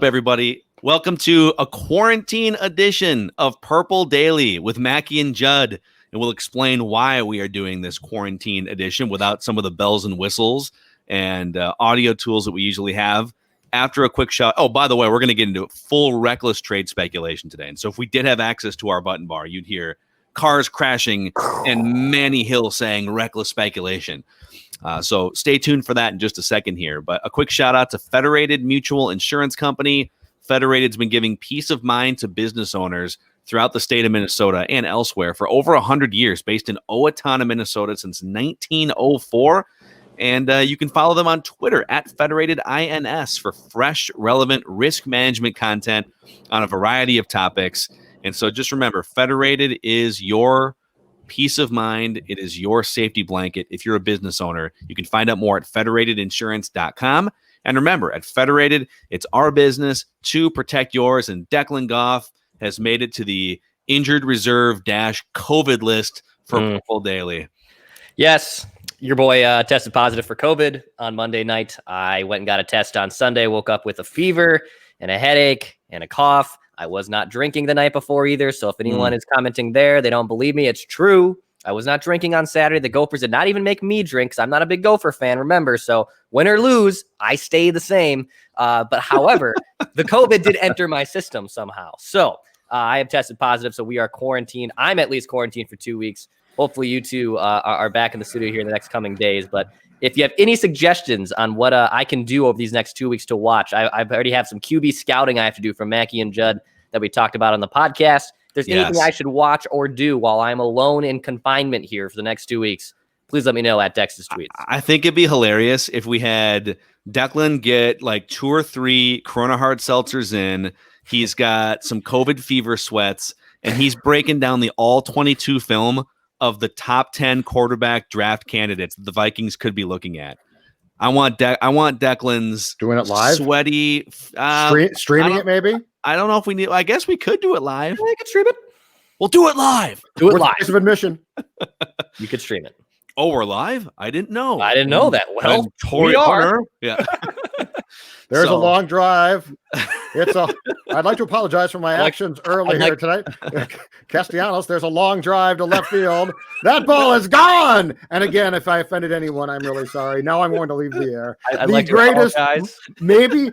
Everybody, welcome to a quarantine edition of Purple Daily with Mackey and Judd, and we'll explain why we are doing this quarantine edition without some of the bells and whistles and audio tools that we usually have. After a quick shot, oh, by the way, we're going to get into full reckless trade speculation today, and so if we did have access to our button bar, you'd hear cars crashing and Manny Hill saying reckless speculation. So stay tuned for that in just a second here. But a quick shout out to Federated Mutual Insurance Company. Federated's been giving peace of mind to business owners throughout the state of Minnesota and elsewhere for over 100 years, based in Owatonna, Minnesota since 1904. And you can follow them on Twitter at FederatedINS for fresh, relevant risk management content on a variety of topics. And so just remember, Federated is your peace of mind. It is your safety blanket. If you're a business owner, you can find out more at federatedinsurance.com. And remember, at Federated, it's our business to protect yours. And Declan Goff has made it to the injured reserve -COVID list for Purple Daily. Yes, your boy tested positive for COVID on Monday night. I went and got a test on Sunday, woke up with a fever and a headache and a cough. I was not drinking the night before either. So if anyone is commenting there, they don't believe me. It's true. I was not drinking on Saturday. The Gophers did not even make me drink because I'm not a big Gopher fan, remember. So win or lose, I stay the same. But however, the COVID did enter my system somehow. So I have tested positive. So we are quarantined. I'm at least quarantined for 2 weeks. Hopefully you two are back in the studio here in the next coming days. But if you have any suggestions on what I can do over these next 2 weeks to watch, I've already have some QB scouting I have to do from Mackey and Judd that we talked about on the podcast. If there's anything I should watch or do while I'm alone in confinement here for the next 2 weeks, please let me know at Dex's tweets. I think it'd be hilarious if we had Declan get like 2 or 3 Corona hard seltzers in. He's got some COVID fever sweats, and he's breaking down the all 22 film of the top 10 quarterback draft candidates the Vikings could be looking at. I want Declan's doing it live, sweaty, streaming it maybe. I don't know if we need. I guess we could do it live. I could stream it. We'll do it live. Do it live. Of admission. You could stream it. Oh, we're live? I didn't know. I didn't know that. Well, we are. Yeah. There's a long drive. I'd like to apologize for my actions earlier tonight. Castellanos, there's a long drive to left field. That ball is gone. And again, if I offended anyone, I'm really sorry. Now I'm going to leave the air. I'd like greatest, maybe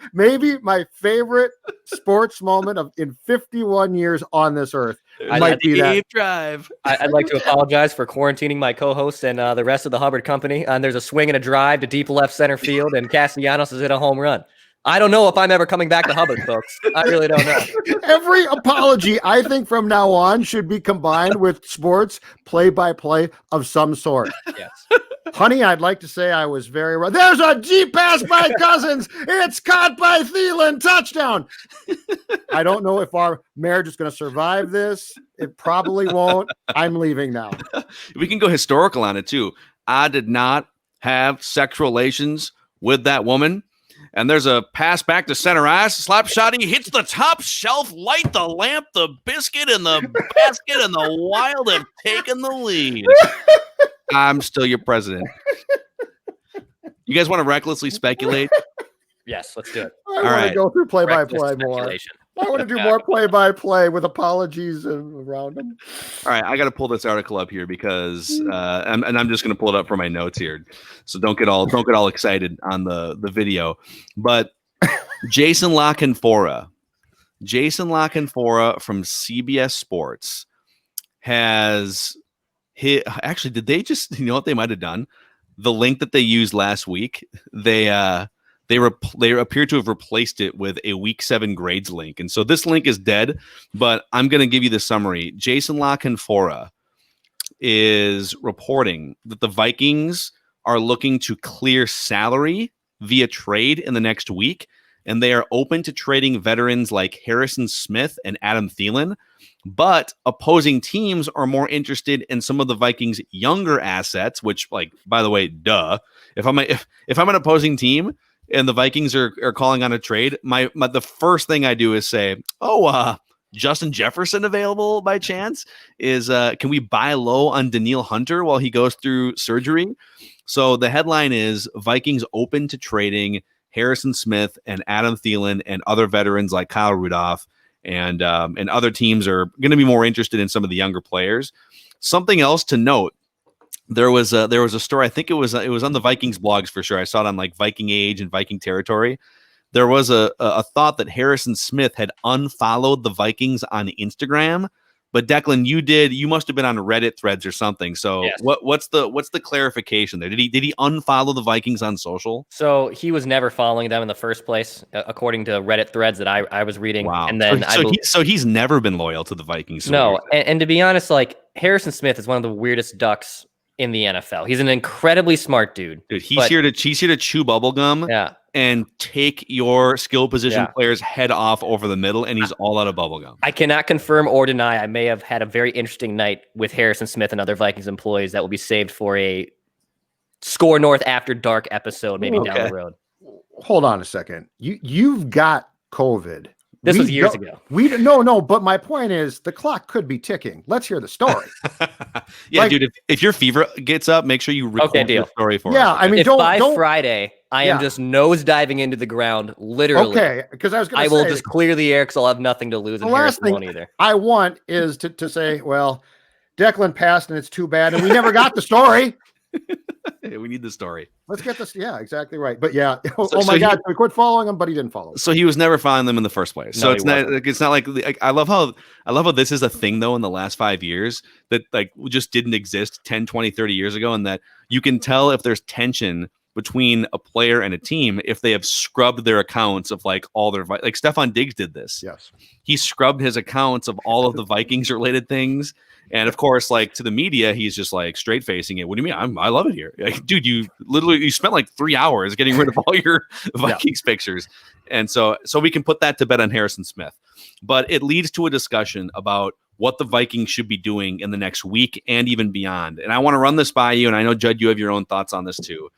my favorite sports moment in 51 years on this earth. Might be that drive. I'd like to apologize for quarantining my co-host and the rest of the Hubbard company. And there's a swing and a drive to deep left center field, and Castellanos is in a home run. I don't know if I'm ever coming back to Hubbard, folks. I really don't know. Every apology, I think, from now on should be combined with sports play-by-play of some sort. Yes. Honey, I'd like to say I was very right. There's a deep pass by Cousins. It's caught by Thielen. Touchdown. I don't know if our marriage is going to survive this. It probably won't. I'm leaving now. We can go historical on it, too. I did not have sexual relations with that woman. And there's a pass back to center ice. Slap shot. He hits the top shelf. Light the lamp. The biscuit and the basket and the Wild have taken the lead. I'm still your president. You guys want to recklessly speculate? Yes, let's do it. I want to go through play-by-play more. I want to do more play-by-play with apologies around them. All right, I got to pull this article up here because, and I'm just going to pull it up for my notes here, so don't get all excited on the video. But Jason La Canfora from CBS Sports has hit. Actually, did they just? You know what they might have done? The link that they used last week, they appear to have replaced it with a Week 7 grades link. And so this link is dead, but I'm going to give you the summary. Jason La Canfora is reporting that the Vikings are looking to clear salary via trade in the next week, and they are open to trading veterans like Harrison Smith and Adam Thielen. But opposing teams are more interested in some of the Vikings' younger assets, which, like, by the way, duh. If I'm an opposing team and the Vikings are calling on a trade, the first thing I do is say, Justin Jefferson available by chance? Can we buy low on Daniil Hunter while he goes through surgery? So the headline is Vikings open to trading Harrison Smith and Adam Thielen and other veterans like Kyle Rudolph and other teams are going to be more interested in some of the younger players. Something else to note. There was a story. I think it was on the Vikings blogs for sure. I saw it on like Viking Age and Viking Territory. There was a thought that Harrison Smith had unfollowed the Vikings on Instagram, but Declan, you must have been on Reddit threads or something. So yes. What's the clarification there? Did he unfollow the Vikings on social? So he was never following them in the first place, according to Reddit threads that I was reading. Wow. And then so he's never been loyal to the Vikings. No, and to be honest, like Harrison Smith is one of the weirdest ducks in the NFL. He's an incredibly smart dude. He's here to chew bubblegum. Yeah. And take your skill position player's head off over the middle, and he's all out of bubblegum. I cannot confirm or deny I may have had a very interesting night with Harrison Smith and other Vikings employees that will be saved for a Score North After Dark episode, maybe down the road. Hold on a second. You've got COVID. This was years ago. No, but my point is the clock could be ticking. Let's hear the story. Dude, if your fever gets up, make sure you record the story for us. Yeah, I mean, if by Friday I am just nose diving into the ground, literally. Okay, because I will just clear the air because I'll have nothing to lose. The last thing either I want is to say, well, Declan passed and it's too bad, and we never got the story. We need the story. Let's get this. Yeah, exactly right. But yeah, my God, we quit following him, but he didn't follow him. So he was never following them in the first place. So it's not like I love how this is a thing though in the last 5 years that like just didn't exist 10, 20, 30 years ago, and that you can tell if there's tension between a player and a team if they have scrubbed their accounts of like all their like Stephon Diggs did this. Yes, he scrubbed his accounts of all of the Vikings related things. And of course, like to the media, he's just like straight facing it. What do you mean? I love it here. Like, dude, you spent like 3 hours getting rid of all your Vikings pictures. And so we can put that to bed on Harrison Smith. But it leads to a discussion about what the Vikings should be doing in the next week and even beyond. And I want to run this by you. And I know, Judd, you have your own thoughts on this too.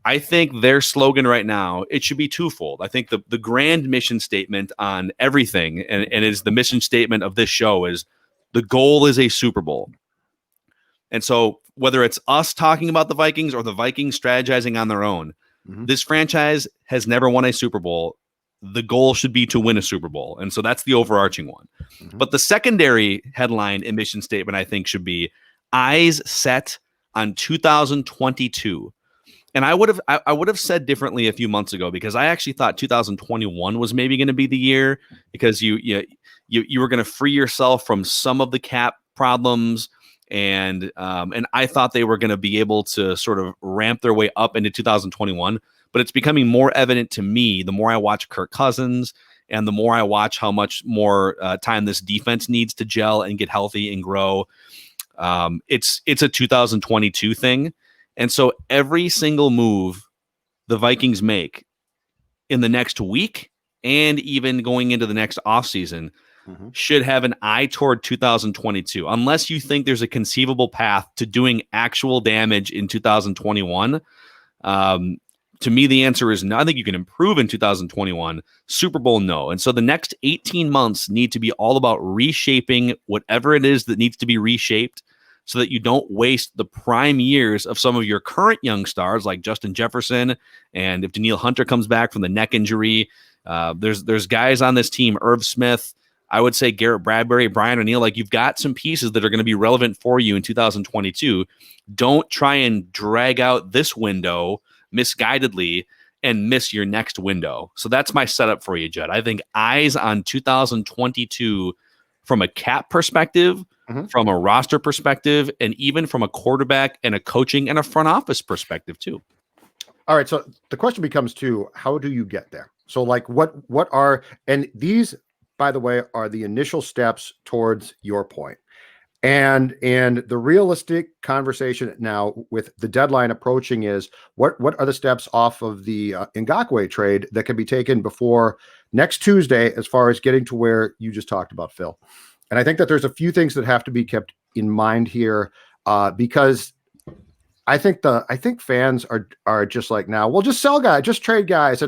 I think their slogan right now, it should be twofold. I think the grand mission statement on everything, and is the mission statement of this show is, the goal is a Super Bowl. And so whether it's us talking about the Vikings or the Vikings strategizing on their own, this franchise has never won a Super Bowl. The goal should be to win a Super Bowl. And so that's the overarching one. But the secondary headline and mission statement, I think, should be eyes set on 2022. And I would have said differently a few months ago, because I actually thought 2021 was maybe going to be the year, because you were going to free yourself from some of the cap problems, and I thought they were going to be able to sort of ramp their way up into 2021. But it's becoming more evident to me the more I watch Kirk Cousins and the more I watch how much more time this defense needs to gel and get healthy and grow. It's a 2022 thing. And so every single move the Vikings make in the next week and even going into the next offseason should have an eye toward 2022, unless you think there's a conceivable path to doing actual damage in 2021. To me, the answer is no. I think you can improve in 2021. Super Bowl, no. And so the next 18 months need to be all about reshaping whatever it is that needs to be reshaped, so that you don't waste the prime years of some of your current young stars like Justin Jefferson. And if Danielle Hunter comes back from the neck injury, there's guys on this team, Irv Smith, I would say Garrett Bradbury, Brian O'Neill, like you've got some pieces that are going to be relevant for you in 2022. Don't try and drag out this window misguidedly and miss your next window. So that's my setup for you, Judd. I think eyes on 2022 from a cap perspective, from a roster perspective, and even from a quarterback and a coaching and a front office perspective too. All right. So the question becomes too, how do you get there? So like what are, and these, by the way, are the initial steps towards your point. And the realistic conversation now with the deadline approaching is what are the steps off of the Ngakoue trade that can be taken before next Tuesday, as far as getting to where you just talked about, Phil. And I think that there's a few things that have to be kept in mind here, because I think fans are just like, now we'll just sell guys, just trade guys.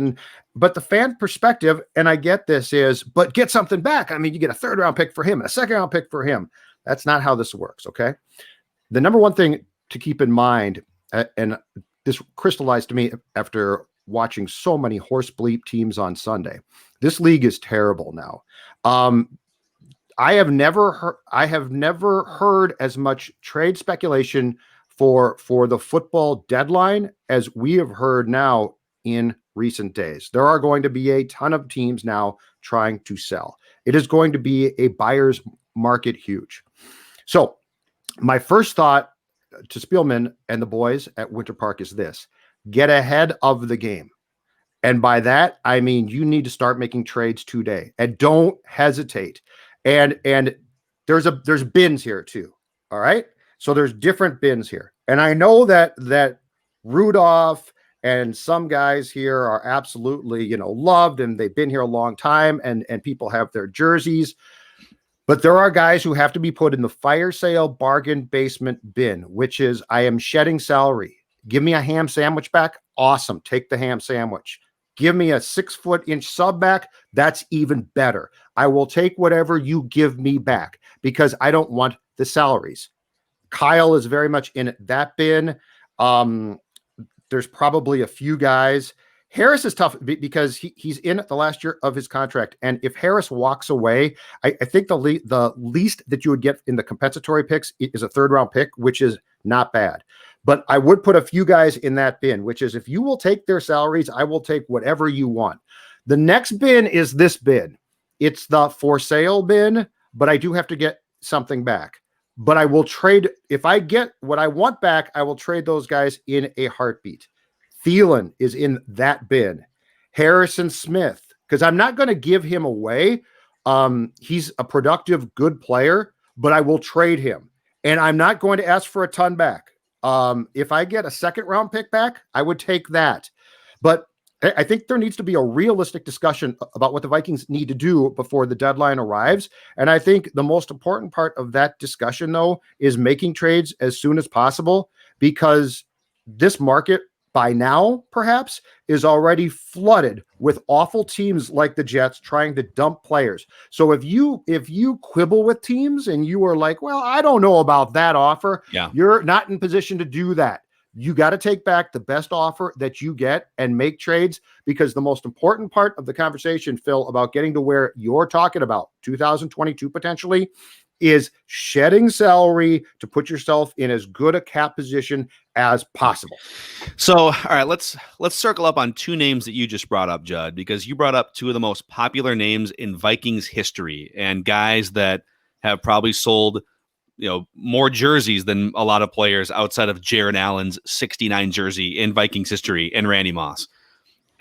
But the fan perspective, and I get this, is, but get something back. I mean, you get a 3rd round pick for him and a 2nd round pick for him. That's not how this works. Okay. The number one thing to keep in mind, and this crystallized to me after watching so many horse bleep teams on Sunday. This league is terrible now. I have never heard as much trade speculation for the football deadline as we have heard now in recent days. There are going to be a ton of teams now trying to sell. It is going to be a buyer's market huge. So my first thought to Spielman and the boys at Winter Park is this: get ahead of the game. And by that, I mean, you need to start making trades today, and don't hesitate. And there's bins here too. All right. So there's different bins here. And I know that Rudolph and some guys here are absolutely, loved, and they've been here a long time, and people have their jerseys. But there are guys who have to be put in the fire sale bargain basement bin, which is, I am shedding salary. Give me a ham sandwich back. Awesome. Take the ham sandwich. Give me a 6-foot-inch sub back. That's even better. I will take whatever you give me back because I don't want the salaries. Kyle is very much in that bin. There's probably a few guys. Harris is tough because he's in the last year of his contract. And if Harris walks away, I think the least that you would get in the compensatory picks is a 3rd-round pick, which is not bad. But I would put a few guys in that bin, which is, if you will take their salaries, I will take whatever you want. The next bin is this bin. It's the for sale bin, but I do have to get something back. But I will trade. If I get what I want back, I will trade those guys in a heartbeat. Thielen is in that bin. Harrison Smith, because I'm not going to give him away. He's a productive, good player, but I will trade him. And I'm not going to ask for a ton back. If I get a 2nd-round pick back, I would take that. But I think there needs to be a realistic discussion about what the Vikings need to do before the deadline arrives. And I think the most important part of that discussion, though, is making trades as soon as possible, because this market by now, perhaps, is already flooded with awful teams like the Jets trying to dump players. So if you quibble with teams and you are like, well, I don't know about that offer, you're not in position to do that. You got to take back the best offer that you get and make trades, because the most important part of the conversation, Phil, about getting to where you're talking about 2022 potentially, is shedding salary to put yourself in as good a cap position as possible. So, all right, let's circle up on 2 names that you just brought up, Judd, because you brought up 2 of the most popular names in Vikings history, and guys that have probably sold, more jerseys than a lot of players outside of Jaron Allen's 69 jersey in Vikings history, and Randy Moss.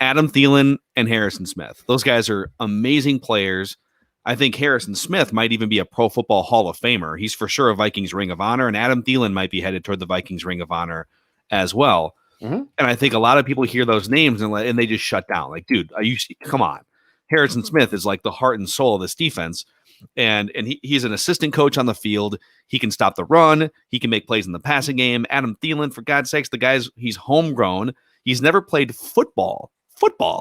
Adam Thielen and Harrison Smith. Those guys are amazing players. I think Harrison Smith might even be a Pro Football Hall of Famer. He's for sure a Vikings Ring of Honor, and Adam Thielen might be headed toward the Vikings Ring of Honor as well. Mm-hmm. And I think a lot of people hear those names and they just shut down. Like, dude, come on. Harrison Smith is like the heart and soul of this defense. And he's an assistant coach on the field. He can stop the run. He can make plays in the passing game. Adam Thielen, for God's sakes, he's homegrown. He's never played football,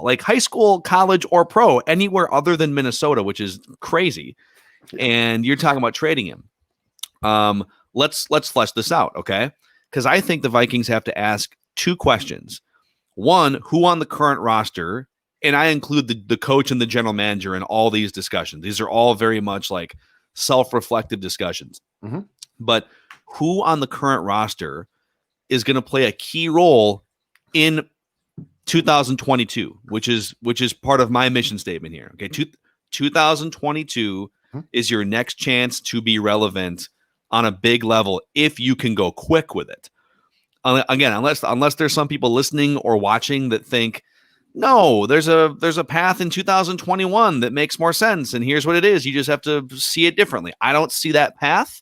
like high school, college, or pro, anywhere other than Minnesota, which is crazy. And you're talking about trading him. Let's flesh this out, okay? Because I think the Vikings have to ask 2 questions. One, who on the current roster, and I include the coach and the general manager in all these discussions. These are all very much like self-reflective discussions. Mm-hmm. But who on the current roster is going to play a key role in 2022, which is part of my mission statement here. Okay, 2022 is your next chance to be relevant on a big level if you can go quick with it. Again, unless there's some people listening or watching that think, no, there's a path in 2021 that makes more sense, and here's what it is. You just have to see it differently. I don't see that path.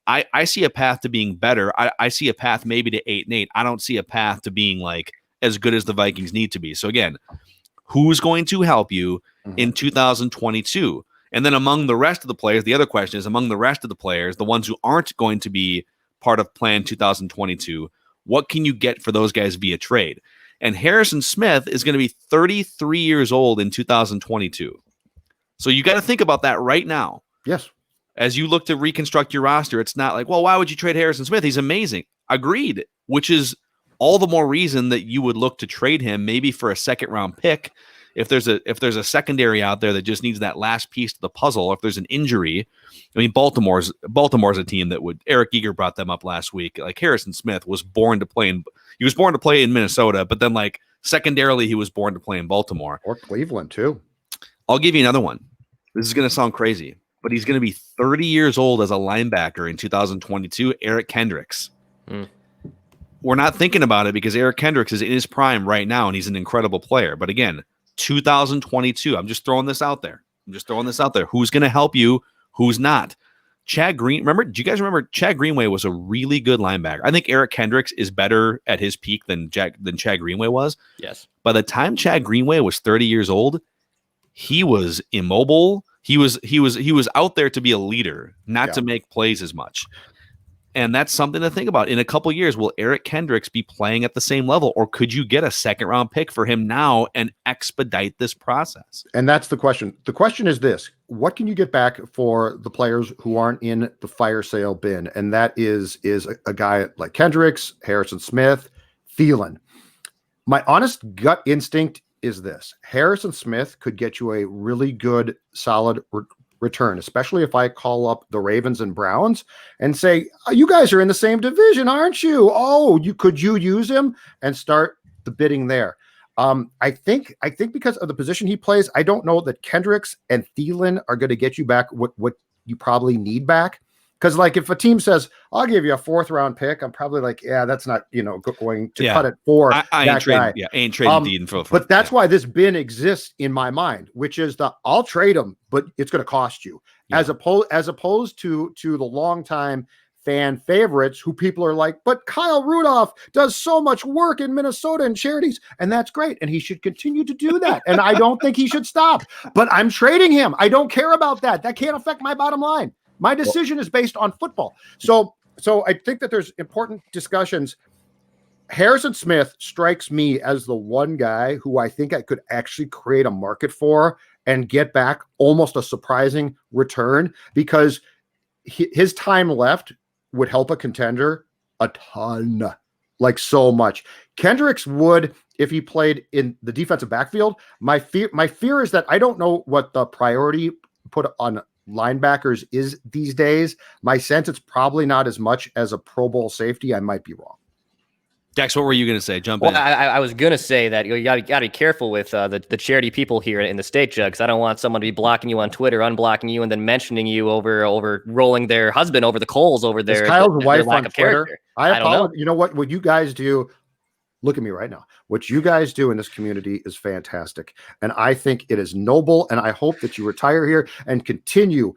I see a path to being better. I see a path maybe to 8-8. I don't see a path to being like as good as the Vikings need to be. So again, who's going to help you in 2022? And then among the rest of the players, the other question is, among the rest of the players, the ones who aren't going to be part of Plan 2022, what can you get for those guys via trade? And Harrison Smith is going to be 33 years old in 2022. So you got to think about that right now. Yes. As you look to reconstruct your roster, it's not like, well, why would you trade Harrison Smith? He's amazing. Agreed, which is all the more reason that you would look to trade him maybe for a second round pick. If there's a secondary out there that just needs that last piece to the puzzle, if there's an injury, I mean, Baltimore's a team that would. Eric Eager brought them up last week. Like Harrison Smith was born to play in Minnesota, but then like secondarily he was born to play in Baltimore or Cleveland too. I'll give you another one. This is going to sound crazy, but he's going to be 30 years old as a linebacker in 2022. Eric Kendricks. We're not thinking about it because Eric Kendricks is in his prime right now, and he's an incredible player. But again, 2022. I'm just throwing this out there. Who's going to help you? Who's not? Chad Green. Do you guys remember Chad Greenway was a really good linebacker? I think Eric Kendricks is better at his peak than Chad Greenway was. Yes. By the time Chad Greenway was 30 years old, he was immobile. He was out there to be a leader, not to make plays as much. And that's something to think about. In a couple of years, will Eric Kendricks be playing at the same level, or could you get a second round pick for him now and expedite this process? And that's the question. The question is this: what can you get back for the players who aren't in the fire sale bin? And that is a guy like Kendricks, Harrison Smith, Thielen. My honest gut instinct is this: Harrison Smith could get you a really good, solid return, especially if I call up the Ravens and Browns and say, oh, you guys are in the same division, aren't you? Oh, could you use him, and start the bidding there. I think because of the position he plays, I don't know that Kendricks and Thielen are going to get you back what you probably need back. Because like if a team says, I'll give you a 4th round pick, I'm probably like, yeah, that's not, going to cut it for I ain't trading Thielen for. But that's why this bin exists in my mind, which is I'll trade him, but it's going to cost you. Yeah. As opposed to the longtime fan favorites who people are like, but Kyle Rudolph does so much work in Minnesota and charities, and that's great, and he should continue to do that. And I don't think he should stop. But I'm trading him. I don't care about that. That can't affect my bottom line. My decision is based on football. So I think that there's important discussions. Harrison Smith strikes me as the one guy who I think I could actually create a market for and get back almost a surprising return, because his time left would help a contender a ton, like so much. Kendricks would, if he played in the defensive backfield. My fear is that I don't know what the priority put on linebackers is these days. My sense, it's probably not as much as a Pro Bowl safety. I might be wrong. Dex, what were you going to say? Jump in. I was going to say that you got to be careful with the charity people here in the state, Jug, because I don't want someone to be blocking you on Twitter, unblocking you, and then mentioning you over rolling their husband over the coals over there. Kyle's wife on Twitter. Character. I apologize. You know what you guys do? Look at me right now. What you guys do in this community is fantastic. And I think it is noble. And I hope that you retire here and continue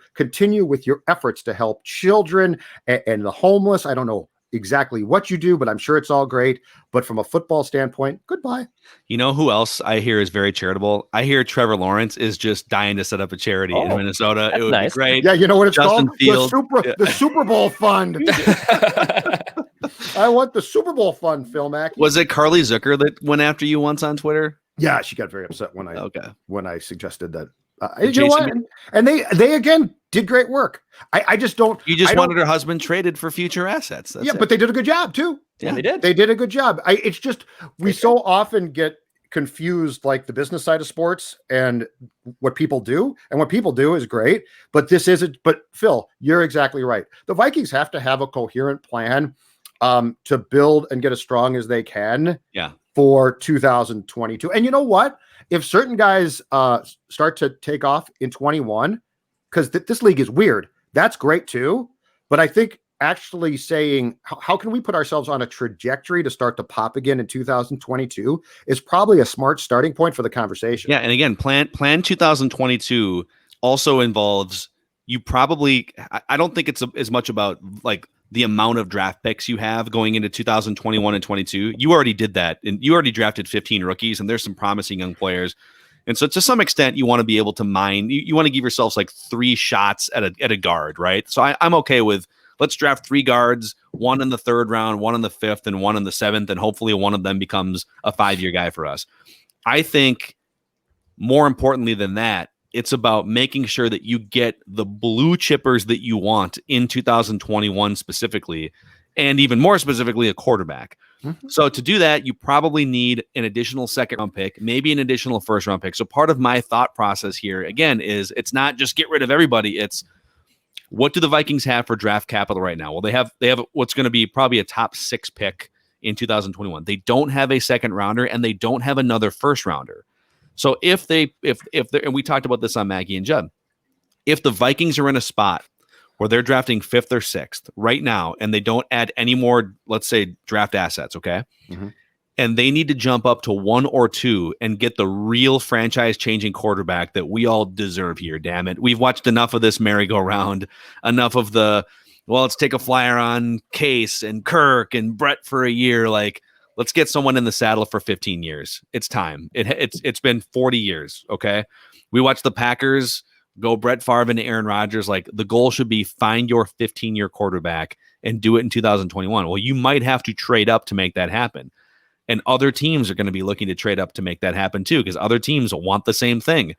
with your efforts to help children and the homeless. I don't know exactly what you do, but I'm sure it's all great. But from a football standpoint, goodbye. You know who else I hear is very charitable? I hear Trevor Lawrence is just dying to set up a charity in Minnesota. It would be great. Yeah, you know what it's Justin called? Fields. The Super Bowl Fund. I want the Super Bowl Fund, Phil Mackey. Was it Carly Zucker that went after you once on Twitter? Yeah, she got very upset when I suggested that. You know what? And they again did great work. I just don't. You just wanted her husband traded for future assets. That's but they did a good job too. Yeah, they did. They did a good job. It's just we so often get confused, like the business side of sports and what people do. And what people do is great, but this isn't. But Phil, you're exactly right. The Vikings have to have a coherent plan to build and get as strong as they can. Yeah. For 2022. And you know what? If certain guys start to take off in 21, because this league is weird, that's great too. But I think actually saying, how can we put ourselves on a trajectory to start to pop again in 2022 is probably a smart starting point for the conversation. Yeah. And again, plan 2022 also involves you probably, I don't think it's as much about like the amount of draft picks you have going into 2021 and 22. You already did that, and you already drafted 15 rookies, and there's some promising young players. And so to some extent, you want to be able to mine. You want to give yourselves like 3 shots at a guard, right? So I'm okay with let's draft 3 guards, 1 in the 3rd round, 1 in the 5th, and 1 in the 7th, and hopefully one of them becomes a 5-year guy for us. I think more importantly than that, it's about making sure that you get the blue chippers that you want in 2021 specifically, and even more specifically, a quarterback. So to do that, you probably need an additional second round pick, maybe an additional first round pick. So part of my thought process here, again, is it's not just get rid of everybody. It's what do the Vikings have for draft capital right now? Well, they have what's going to be probably a top 6 pick in 2021. They don't have a second rounder and they don't have another first rounder. So if and we talked about this on Mackey and Judd, if the Vikings are in a spot where they're drafting 5th or 6th right now, and they don't add any more, let's say, draft assets, okay? Mm-hmm. And they need to jump up to 1 or 2 and get the real franchise-changing quarterback that we all deserve here, damn it. We've watched enough of this merry-go-round, enough of the, well, let's take a flyer on Case and Kirk and Brett for a year. Like, let's get someone in the saddle for 15 years. It's time. It's been 40 years, okay? We watched the Packers go Brett Favre and Aaron Rodgers. Like, the goal should be find your 15-year quarterback and do it in 2021. Well, you might have to trade up to make that happen. And other teams are going to be looking to trade up to make that happen too, because other teams want the same thing.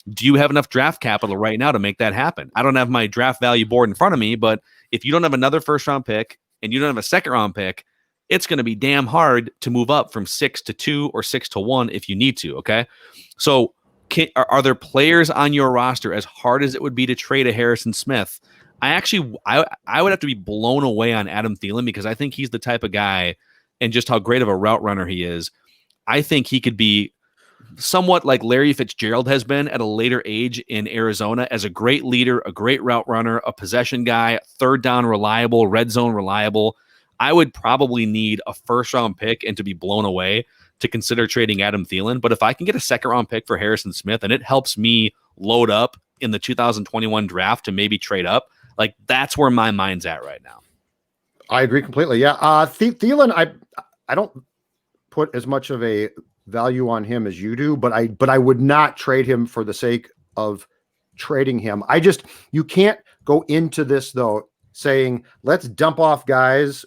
Do you have enough draft capital right now to make that happen? I don't have my draft value board in front of me, but if you don't have another first round pick and you don't have a second round pick, it's going to be damn hard to move up from 6 to 2 or 6 to 1 if you need to. Okay. So are there players on your roster, as hard as it would be to trade a Harrison Smith? I would have to be blown away on Adam Thielen, because I think he's the type of guy, and just how great of a route runner he is. I think he could be somewhat like Larry Fitzgerald has been at a later age in Arizona, as a great leader, a great route runner, a possession guy, third down reliable, red zone reliable. I would probably need a first round pick and to be blown away to consider trading Adam Thielen. But if I can get a second round pick for Harrison Smith and it helps me load up in the 2021 draft to maybe trade up, like, that's where my mind's at right now. I agree completely. Yeah. Thielen, I don't put as much of a value on him as you do, but I would not trade him for the sake of trading him. You can't go into this though saying, let's dump off guys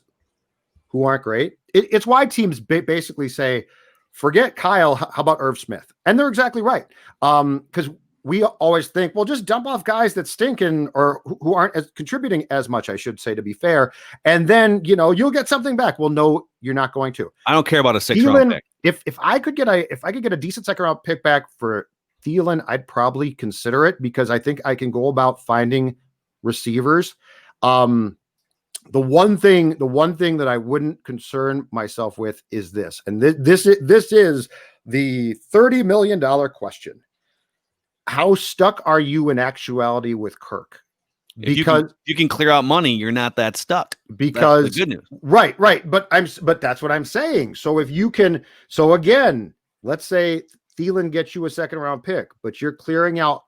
who aren't great. It's why teams basically say, forget Kyle, how about Irv Smith? And they're exactly right. Because we always think, well, just dump off guys that stink or who aren't as contributing as much, I should say, to be fair. And then, you'll get something back. Well, no, you're not going to. I don't care about a 6th round pick. If I could get a decent second round pick back for Thielen, I'd probably consider it, because I think I can go about finding receivers. The one thing that I wouldn't concern myself with is this, and this is the $30 million question. How stuck are you in actuality with Kirk? Because you can clear out money, you're not that stuck. Because that's the good news. Right. But that's what I'm saying. So if you can, again, let's say Thielen gets you a second round pick, but you're clearing out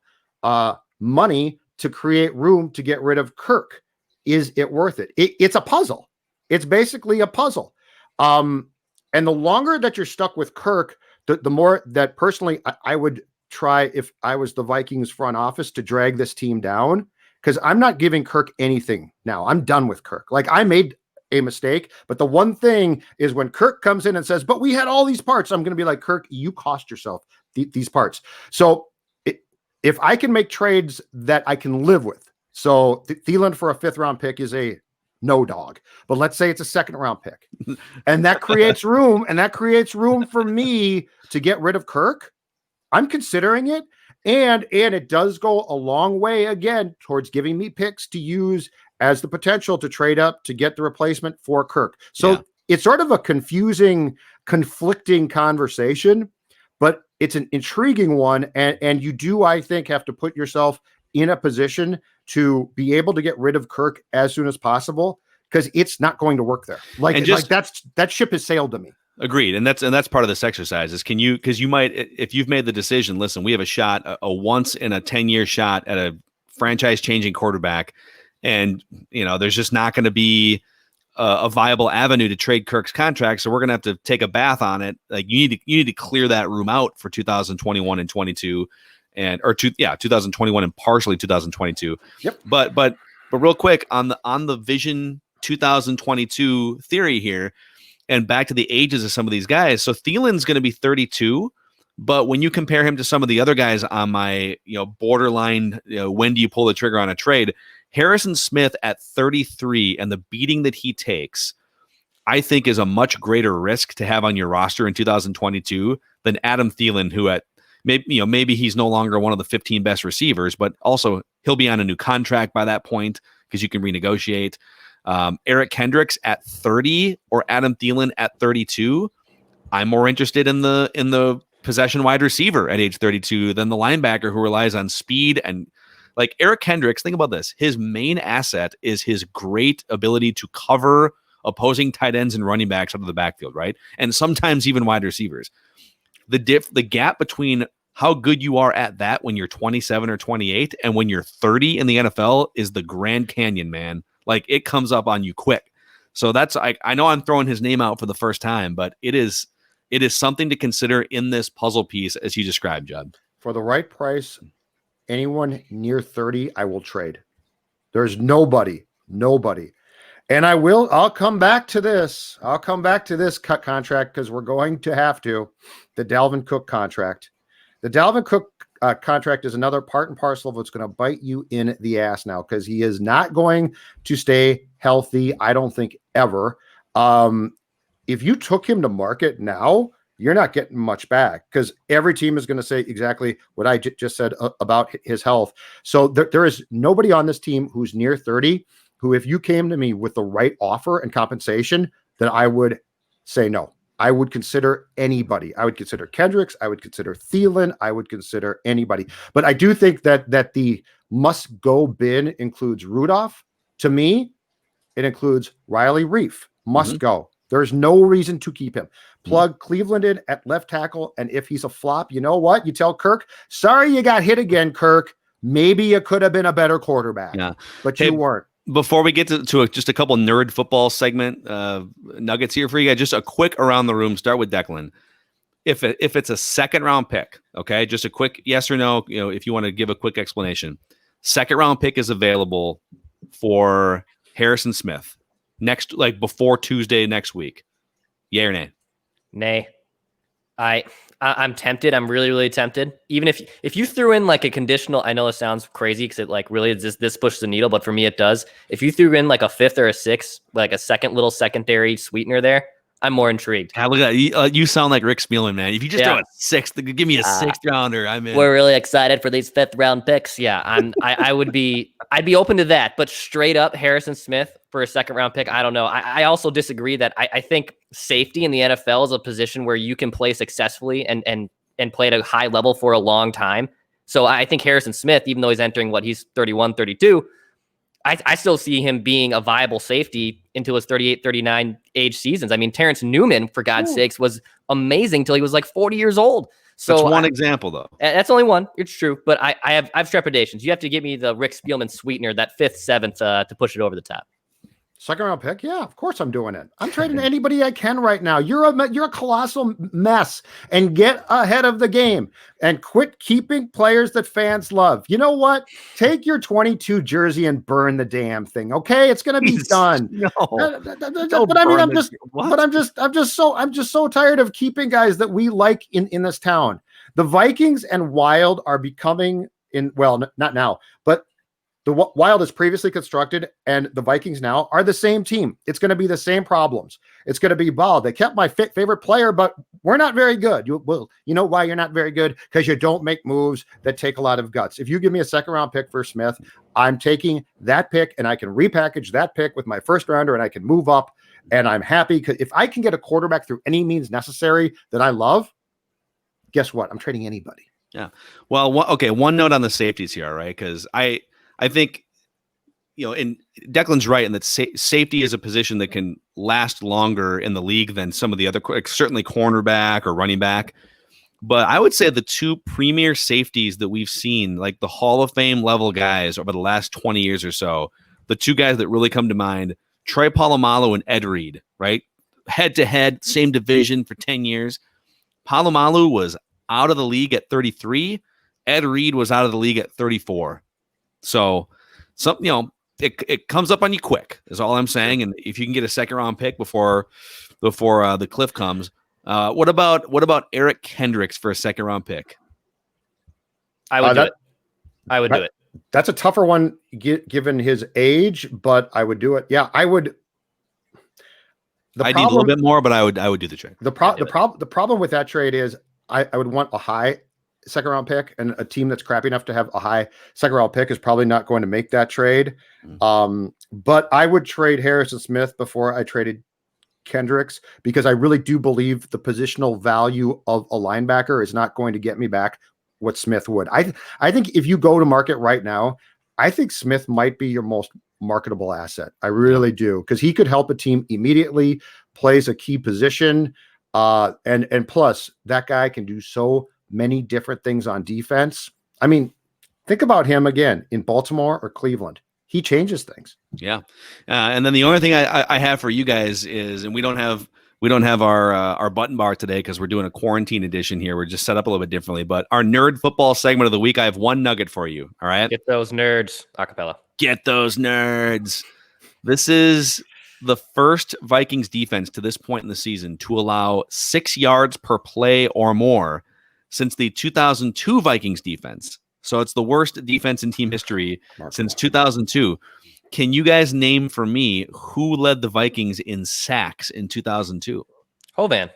money to create room to get rid of Kirk. Is it worth it? It's a puzzle. It's basically a puzzle. And the longer that you're stuck with Kirk, the more that personally I would try, if I was the Vikings front office, to drag this team down, because I'm not giving Kirk anything now. I'm done with Kirk. Like, I made a mistake, but the one thing is when Kirk comes in and says, but we had all these parts, I'm going to be like, Kirk, you cost yourself these parts. So if I can make trades that I can live with, so Thielen for a 5th round pick is a no dog, but let's say it's a 2nd round pick, and that creates room for me to get rid of Kirk. I'm considering it, and it does go a long way again towards giving me picks to use as the potential to trade up to get the replacement for Kirk. So It's sort of a confusing, conflicting conversation, but it's an intriguing one, and you do, I think, have to put yourself in a position to be able to get rid of Kirk as soon as possible, because it's not going to work there. That ship has sailed to me. Agreed. And that's part of this exercise is because you might, if you've made the decision, listen, we have a shot, a once in a 10-year shot at a franchise changing quarterback. And, there's just not going to be a viable avenue to trade Kirk's contract. So we're going to have to take a bath on it. Like, you need to clear that room out for 2021 and 22 2021 and partially 2022. Yep. But real quick on the Vision 2022 theory here, and back to the ages of some of these guys. So Thielen's going to be 32, but when you compare him to some of the other guys on my, borderline, when do you pull the trigger on a trade, Harrison Smith at 33 and the beating that he takes, I think is a much greater risk to have on your roster in 2022 than Adam Thielen, who maybe he's no longer one of the 15 best receivers, but also he'll be on a new contract by that point because you can renegotiate. Eric Kendricks at 30 or Adam Thielen at 32. I'm more interested in the possession wide receiver at age 32 than the linebacker who relies on speed. And like Eric Kendricks, think about this. His main asset is his great ability to cover opposing tight ends and running backs out of the backfield, right? And sometimes even wide receivers. The gap between how good you are at that when you're 27 or 28 and when you're 30 in the NFL is the Grand Canyon, man. Like it comes up on you quick. So that's I know I'm throwing his name out for the first time, but it is something to consider in this puzzle piece as you described, Judd. For the right price, anyone near 30, I will trade. There's nobody. And I'll come back to this. I'll come back to this cut contract because we're going to have to. The Dalvin Cook contract. The Dalvin Cook contract is another part and parcel of what's going to bite you in the ass now because he is not going to stay healthy, I don't think, ever. If you took him to market now, you're not getting much back because every team is going to say exactly what I just said about his health. So there is nobody on this team who's near 30 who, if you came to me with the right offer and compensation, then I would say no. I would consider anybody. I would consider Kendricks. I would consider Thielen. I would consider anybody. But I do think that the must-go bin includes Rudolph. To me, it includes Riley Reif. Must go. There's no reason to keep him. Plug Cleveland in at left tackle, and if he's a flop, you know what? You tell Kirk, sorry you got hit again, Kirk. Maybe you could have been a better quarterback. Yeah. But you weren't. Before we get to just a couple nerd football segment nuggets here for you guys, just a quick around the room. Start with Declan. If it's a second round pick, okay, just a quick yes or no. If you want to give a quick explanation, second round pick is available for Harrison Smith before Tuesday next week. Yay or nay? Nay. I'm tempted. I'm really, really tempted. Even if you threw in like a conditional, I know it sounds crazy because it like really this pushes the needle, but for me it does. If you threw in like a fifth or a sixth, like a little secondary sweetener there, I'm more intrigued. Look at that. You sound like Rick Spielman, man. If you just throw a sixth, give me a sixth rounder. I'm in. We're really excited for these fifth round picks. Yeah, I'd be open to that. But straight up, Harrison Smith for a second round pick, I don't know. I also disagree that I think safety in the NFL is a position where you can play successfully and play at a high level for a long time. So I think Harrison Smith, even though he's entering he's 31, 32, I still see him being a viable safety into his 38, 39 age seasons. I mean, Terrence Newman, for God's sakes, was amazing till he was like 40 years old. So that's one example, though. That's only one. It's true. But I have trepidations. You have to give me the Rick Spielman sweetener, that fifth, seventh, to push it over the top. Second round pick? Yeah, of course I'm doing it. I'm trading anybody I can right now. You're a colossal mess, and get ahead of the game and quit keeping players that fans love. You know what? Take your 22 jersey and burn the damn thing. Okay, it's going to be done. No. But I mean, I'm just so tired of keeping guys that we like in this town. The Vikings and Wild are becoming not now, but the Wild is previously constructed and the Vikings now are the same team. It's going to be the same problems. It's going to be, they kept my favorite player, but we're not very good. You know why you're not very good? Because you don't make moves that take a lot of guts. If you give me a second round pick for Smith, I'm taking that pick and I can repackage that pick with my first rounder and I can move up, and I'm happy because if I can get a quarterback through any means necessary that I love, guess what? I'm trading anybody. Yeah. Well, one note on the safeties here, right? Because I think, and Declan's right in that safety is a position that can last longer in the league than some of the other, certainly cornerback or running back. But I would say the two premier safeties that we've seen, like the Hall of Fame level guys over the last 20 years or so, the two guys that really come to mind, Troy Polamalu and Ed Reed, right? Head to head, same division for 10 years. Polamalu was out of the league at 33. Ed Reed was out of the league at 34. So, it comes up on you quick is all I'm saying. And if you can get a second round pick before the cliff comes, what about Eric Kendricks for a second round pick? I would do it. I would do it. That's a tougher one given his age, but I would do it. Yeah, I would. I need a little bit more, but I would do the trade. The problem with that trade is I would want a high second round pick, and a team that's crappy enough to have a high second round pick is probably not going to make that trade. But I would trade Harrison Smith before I traded Kendricks, because I really do believe the positional value of a linebacker is not going to get me back what Smith would. I think if you go to market right now, I think Smith might be your most marketable asset. I really do, because he could help a team immediately, plays a key position, and plus that guy can do so many different things on defense. I mean, think about him again in Baltimore or Cleveland. He changes things. Yeah. And then the only thing I have for you guys is, and we don't have our button bar today because we're doing a quarantine edition here. We're just set up a little bit differently, but our nerd football segment of the week, I have one nugget for you. All right. Get those nerds. Acapella. Get those nerds. This is the first Vikings defense to this point in the season to allow 6 yards per play or more since the 2002 Vikings defense. So it's the worst defense in team history since 2002. Can you guys name for me who led the Vikings in sacks in 2002? Hovan,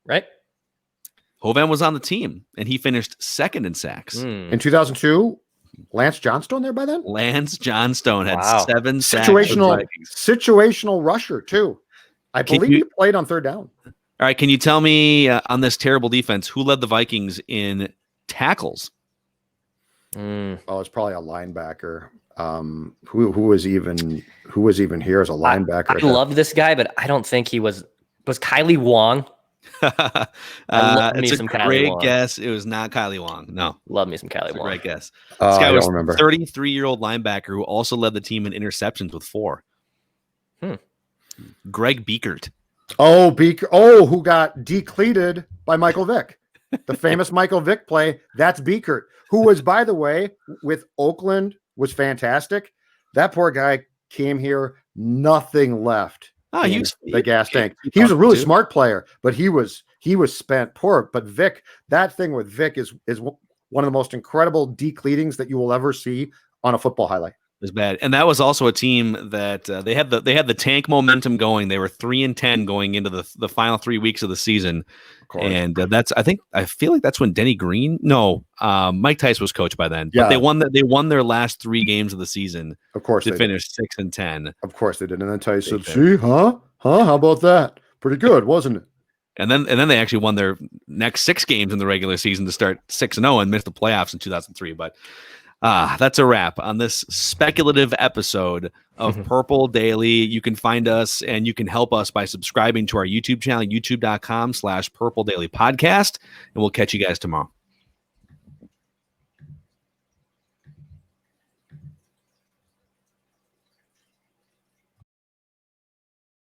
right? Hovan was on the team, and he finished second in sacks. In 2002, Lance Johnstone there by then? Lance Johnstone had 7 sacks. Situational rusher, too. I believe he played on third down. All right, can you tell me on this terrible defense, who led the Vikings in tackles? Oh, it's probably a linebacker. Who was even here as a linebacker? I love this guy, but I don't think he was Kylie Wong. It's a great guess. It was not Kylie Wong. No, love me some Kylie Wong. Great guess. This guy was a 33-year-old linebacker who also led the team in interceptions with 4. Greg Biekert. Oh, Beaker. Oh, who got decleated by Michael Vick. The famous Michael Vick play. That's Biekert, who was, by the way, with Oakland, was fantastic. That poor guy came here, nothing left. Oh, he was the gas tank. He was a really smart player, but he was spent poor. But Vick, that thing with Vick is one of the most incredible decleatings that you will ever see on a football highlight. It was bad, and that was also a team that they had the tank momentum going. They were 3-10 going into the final 3 weeks of the season, and I feel like that's when Denny Green. No, Mike Tice was coach by then. Yeah. But they won their last 3 games of the season. Of course, to finish 6-10. Of course they did, and then Tice said, "See, huh? How about that? Pretty good, wasn't it?" And then they actually won their next 6 games in the regular season to start 6-0 and missed the playoffs in 2003. But that's a wrap on this speculative episode of Purple Daily. You can find us and you can help us by subscribing to our YouTube channel, youtube.com/Purple Daily Podcast. And we'll catch you guys tomorrow.